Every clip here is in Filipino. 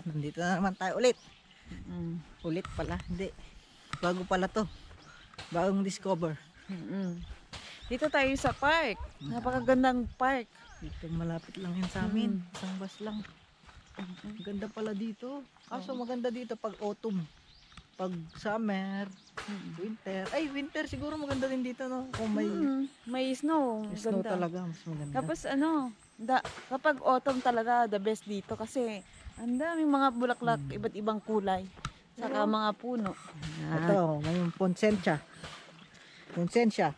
Nandito na naman tayo ulit. Ulit pala, hindi. Bago pala to. Bagong discover. Dito tayo sa park. Napakagandang park. Dito malapit lang yan sa amin. Isang bus lang. Ganda pala dito. Kaso maganda dito pag autumn. Pag summer, winter. Ay, winter siguro maganda din dito, no? Kung may snow. May snow talaga, mas maganda. Tapos kapag autumn talaga, the best dito kasi ang daming mga bulaklak, iba't ibang kulay. Saka mga puno. Ito, may Ponsensya. Ponsensya.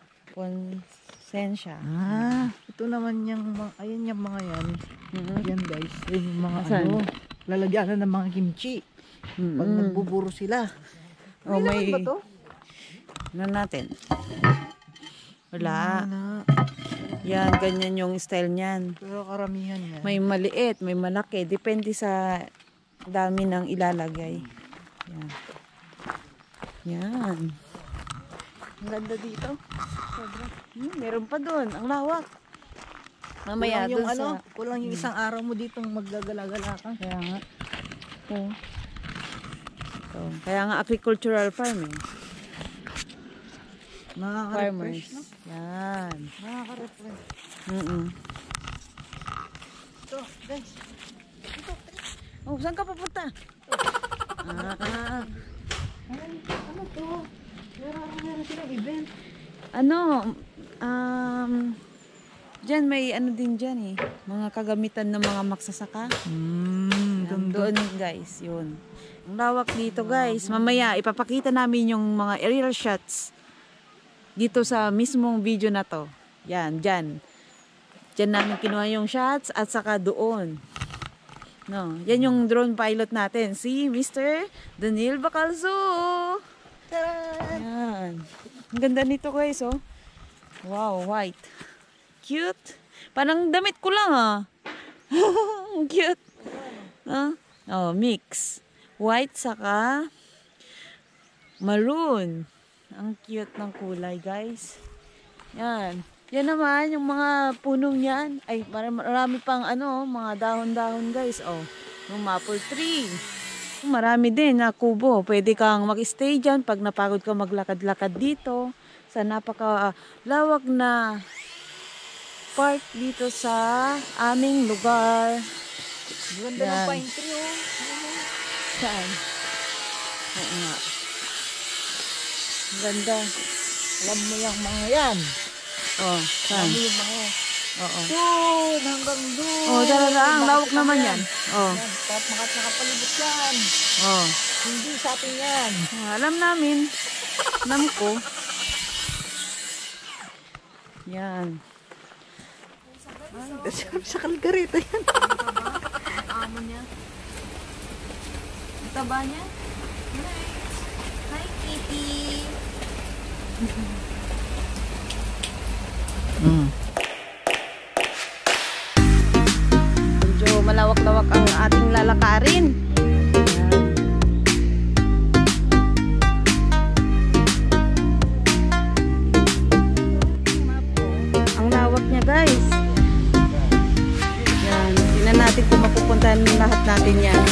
Ito naman yung mga, ayan yung mga yan. Yan guys, yun yung mga lalagyanan ng mga kimchi. Pag nagbuburo sila. May ba to? Ano natin? Wala. Yan, ganyan yung style niyan. Pero karamihan yan. May maliit, may malaki. Depende sa dami ng ilalagay. Yan. Yan. Ang ganda dito. Sobra. Meron pa doon. Ang lawak. Mamaya doon sa... Kulang yung isang araw mo ditong maggagala-gala ka. Kaya nga. Kaya nga agricultural farming. Farmers. No? Yan. Nakaka-refresh. Ito, guys. Ito. Oh, saan ka papunta? Ano to? Meron silang event. Diyan may din dyan eh. Mga kagamitan ng mga magsasaka. Doon guys, yun. Ang lawak dito guys. Mamaya ipapakita namin yung mga aerial shots dito sa mismong video na to. Yan, dyan. Dyan namin kinuha yung shots at saka doon. No, yan yung drone pilot natin. Si Mr. Daniel Bacalzo. Yan. Ang ganda nito guys, oh. Wow, white. Cute. Parang damit ko lang, Cute. Mix. White saka maroon. Ang cute ng kulay, guys. Yan. Yan naman, yung mga punong yan. Ay, marami pang mga dahon-dahon, guys. Yung maple tree. Marami din na kubo. Pwede kang mag-stay dyan pag napagod ka maglakad-lakad dito. Sa napaka-lawak na park dito sa aming lugar. Ganda ng pine tree, oh. Saan? Oo nga. Ganda. Alam mo yung mga yan. Saan? Alam mo yung mga yan. Doon, hanggang doon. Talaga, ang lawak naman yan. Tapos nakapalibot yan. Hindi sa atin yan. Alam namin. Alam ko. Yan. Sa Calgareta yan. Ang amo niya. Ang taba niya. Hi, Kitty. Medyo malawak-lawak ang ating lalakarin. Ang lawak niya, guys. Yan. Tingnan natin kung mapupuntahan lahat natin yan.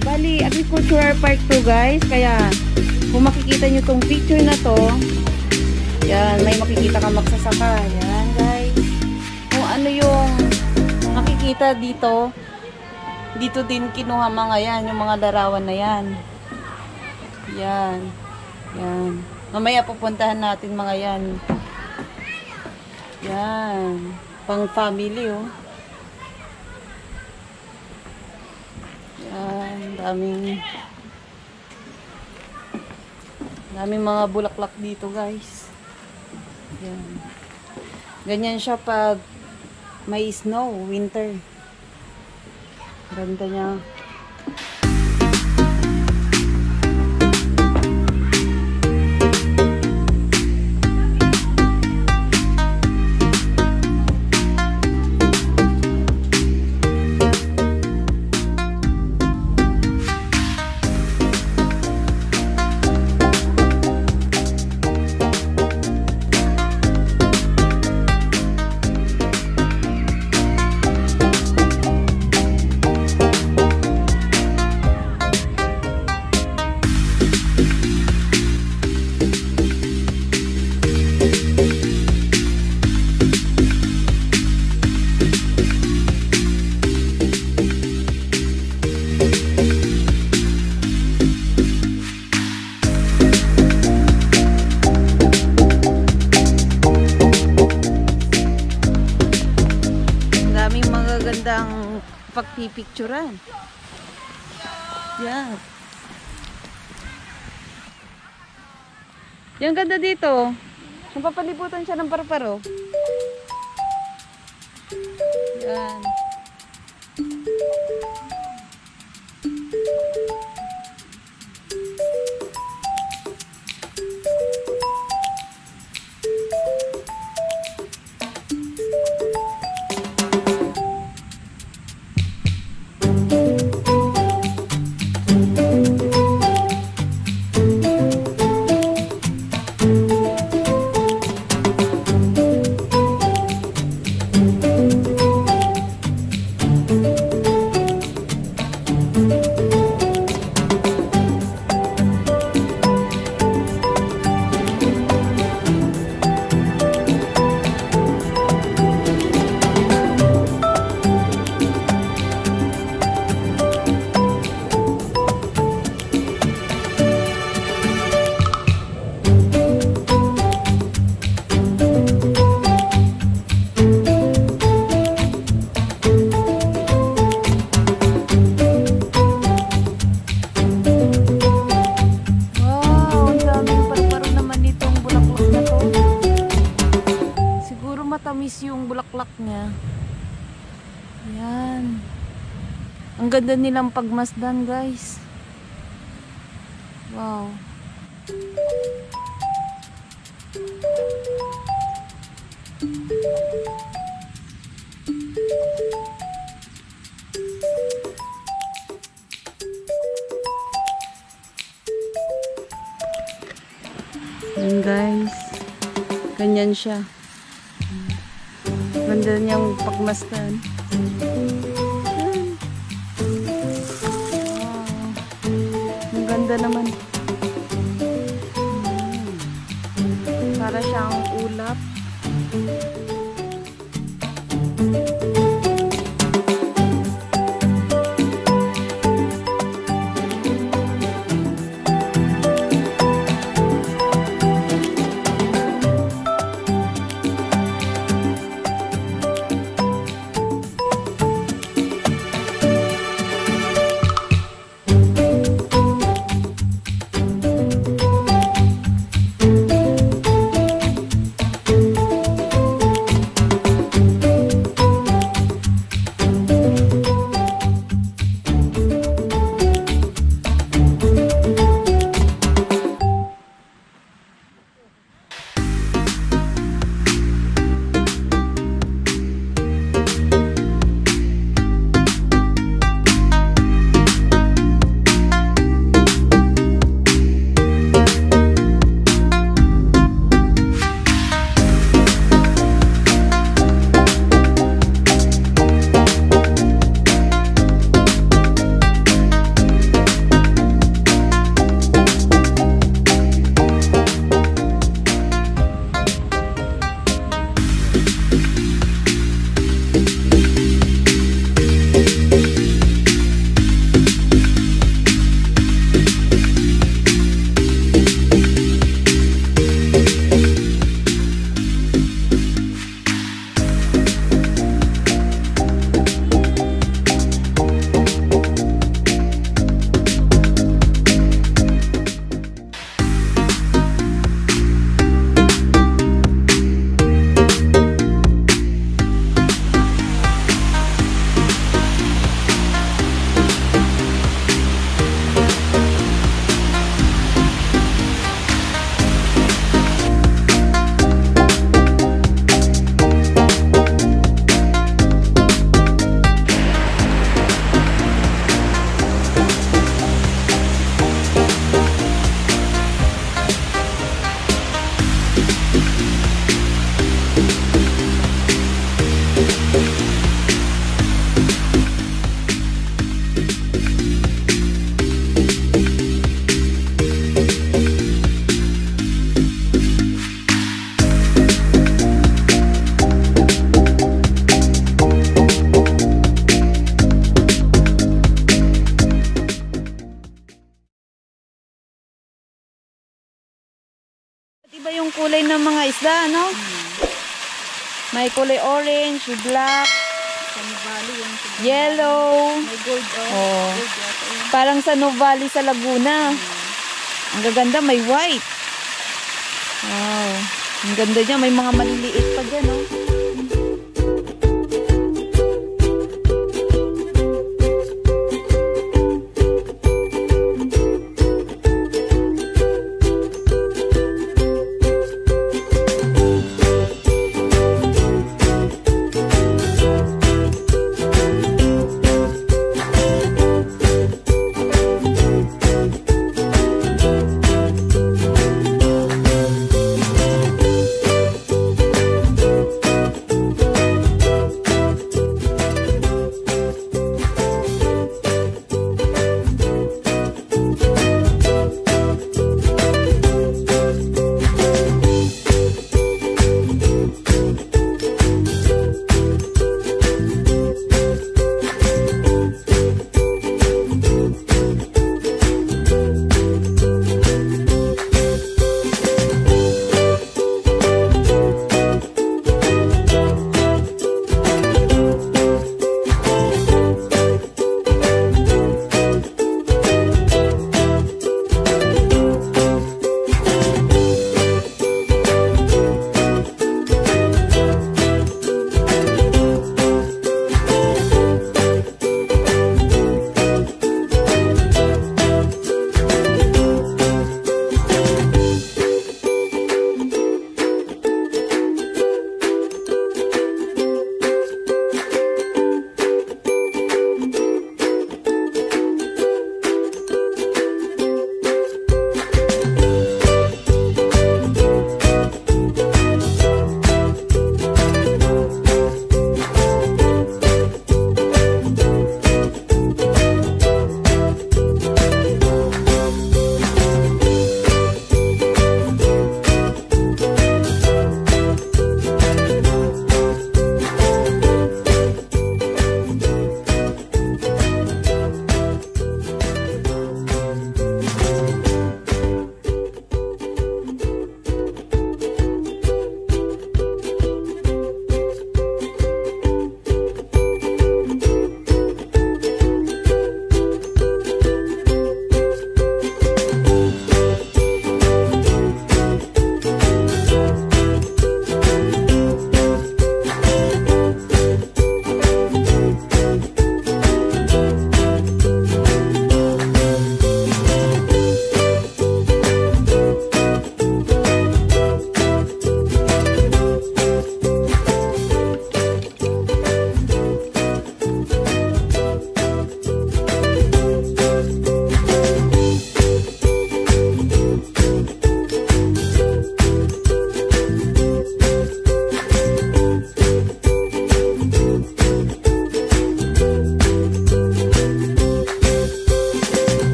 Bali, agricultural park to guys. Kaya kung makikita nyo tong picture na to, yan, may makikita kang magsasaka. Yan guys. Kung ano yung makikita dito, dito din kinuha mga yan, yung mga larawan na yan. Yan. Yan. Mamaya pupuntahan natin mga yan. Yan. Pang family, oh. Yan. Daming mga bulaklak dito, guys. Yan. Ganyan siya pag may snow, winter. Ganda niya. Magagandang pagpipicturan. Yan. Yung ganda dito. Napapalibutan siya ng parparo. Yan. Matamis yung bulaklak niya. Yan. Ang ganda nilang pagmasdan, guys. Wow. Yan, guys. Ganyan siya. Ganda niyang pagmasdan. Wow. Ang ganda naman. Para siyang ulap. kulay ng mga isda, no? May kulay orange, black, Sa Nuvali yung yellow. may gold. Oh. Gold yata yun. Parang sa Nuvali sa Laguna. Ang gaganda, may white. Wow. Ang ganda niya, may mga maliliit pa dyan, no?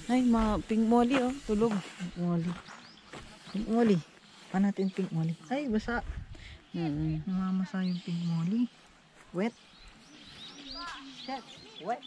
Ay, mga pink molly, oh. Tulog. Pink molly. Pink molly. Paano natin pink molly? Ay, basa. Namamasa yung pink molly. Wet. Shit. Wet.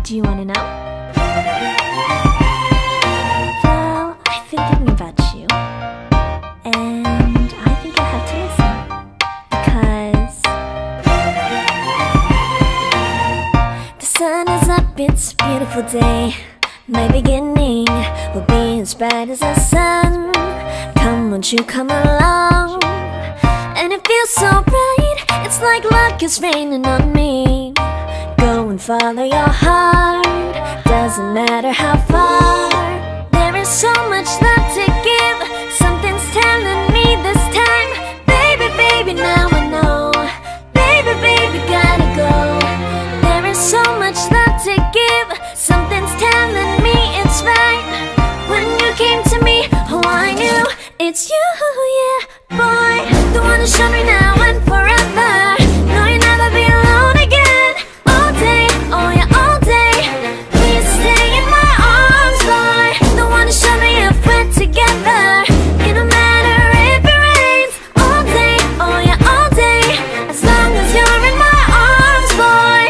Do you want to know? Well, I've been thinking about you, and I think I'll have to listen. Because the sun is up, it's a beautiful day. My beginning will be as bright as the sun. Come, won't you come along? And it feels so bright, it's like luck is raining on me. Go and follow your heart, doesn't matter how far. There is so much love to give, something's telling me this time. Baby, baby, now I know. Baby, baby, gotta go. There is so much love to give, something's telling me it's right. When you came to me, oh I knew it's you, yeah, boy. The one who showed me now and forever. No, you'll never be alone again. All day, oh yeah, all day. Please stay in my arms, boy. The one who showed me if we're together. It don't matter if it rains. All day, oh yeah, all day. As long as you're in my arms, boy.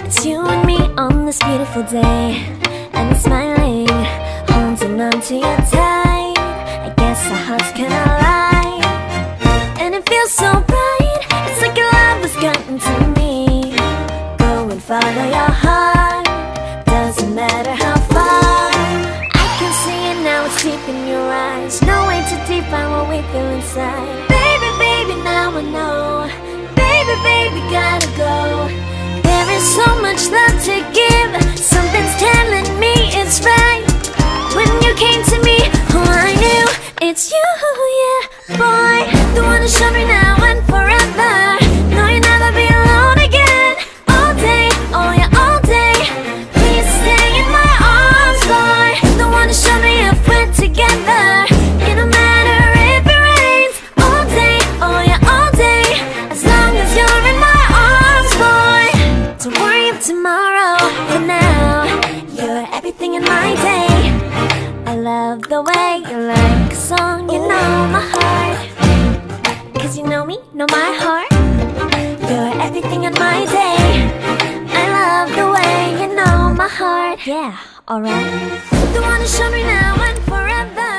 It's you and me on this beautiful day, and we're smiling, holding on to you tight. I guess our hearts can align, and it feels so bright. It's like your love has gotten to me. Go and follow your heart, doesn't matter how far. I can see it now, it's deep in your eyes. No way to define what we feel inside. Baby, baby, now I know. Baby, baby, gotta go. There is so much love to give, something's telling me it's right. When you came to me, oh I knew it's you, yeah, boy. The one who showed me now and forever. No, you'll never be alone again. All day, oh yeah, all day. Please stay in my arms, boy. The one who showed me if we're together. It don't matter if it rains. All day, oh yeah, all day. As long as you're in my arms, boy. Don't worry of tomorrow, for now you're everything in my day. I love the way you like a song, you know my heart. Cause you know me, know my heart. You're everything in my day. I love the way you know my heart. Yeah, alright. The one who showed me now and forever.